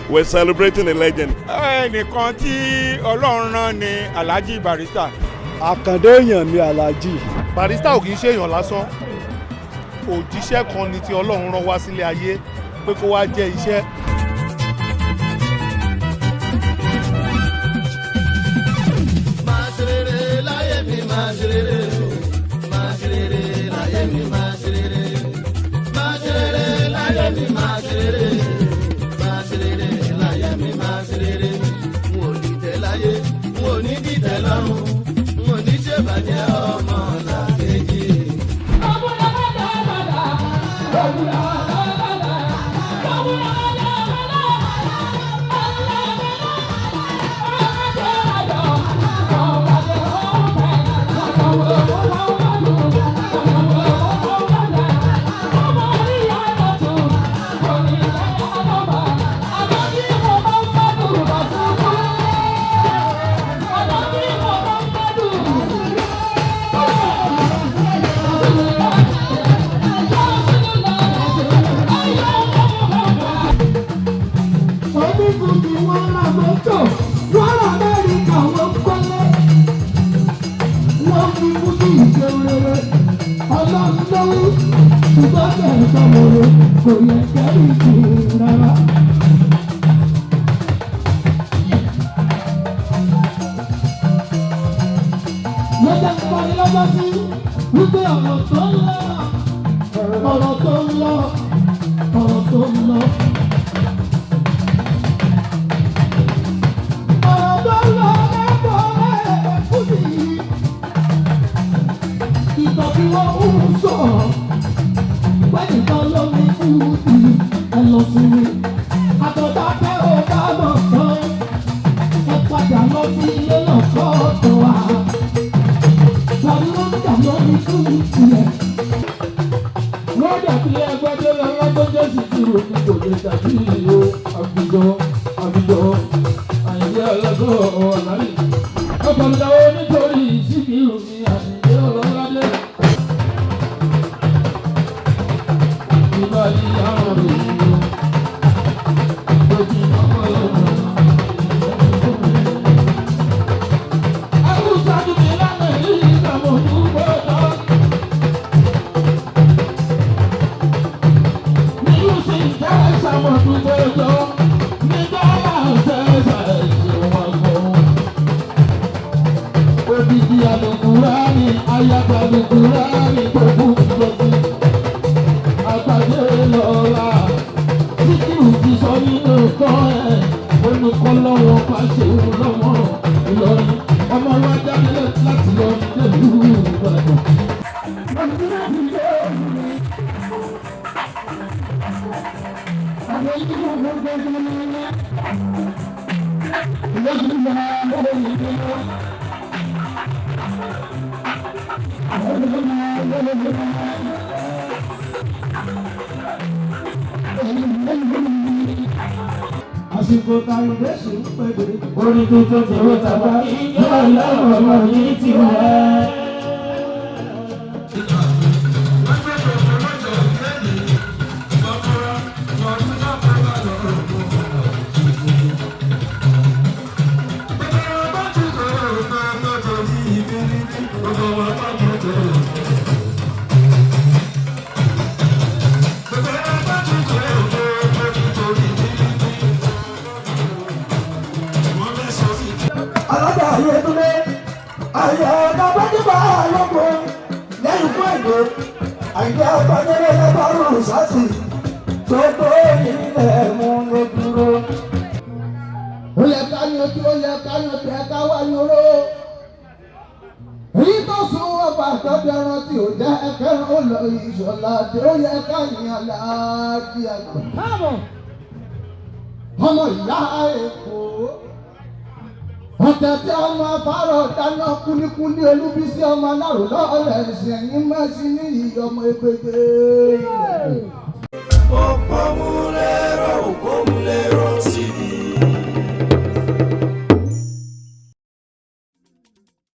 we're celebrating a legend. ẹnìkan tí Ọlọ́run rán ni Alhaji Barrister. àkàndé èèyàn ni Alhaji. Barrister ò kì í ṣe èèyàn lásán, òjíṣẹ́ kan ni tí Ọlọ́run rán wá sílé ayé pé kó wá jẹ́ iṣẹ́. máa ṣe rere láyé mi, máa ṣe rere, máa ṣe rere láyé mi, máa ṣe rere, máa ṣe rere láyé mi, máa ṣe rere, máa ṣe rere láyé mi, máa ṣe rere. n ò ní tẹ́ láyé, n ò ní dìtẹ̀ lọ́rùn, n ò ní ṣèbàjẹ́ ọmọ làkejì. àsìkò táyọ̀dé sì ń pèdè orin tuntun tí ó tàbá yóò lọ́wọ́ ọmọ yìí ti wẹ̀. àyà bàjẹ́rẹ́ lẹ́bàárù sátì tó tó nílẹ̀ mú ló dúró. ó yẹ ká yan tí ó yẹ ká yan tí ẹ ká wá yòró. èyí tó sún ọba àtọ́jú ẹran tí ò jẹ́ ẹ̀kẹ́rán ó lọ ìṣọ̀lá tí ó yẹ ká yan láàbí àgbà. ọmọ ìyá Èkó. ọ̀tẹ̀ tí ọmọ afárọ̀ dáná kúlíkúlí Olúbísí ọmọ alárò lọ́ọ̀rẹ̀ ẹ̀sìn ẹ̀yìn mẹ́sìn ní ìyọmọ ẹgbẹ́gbẹ́.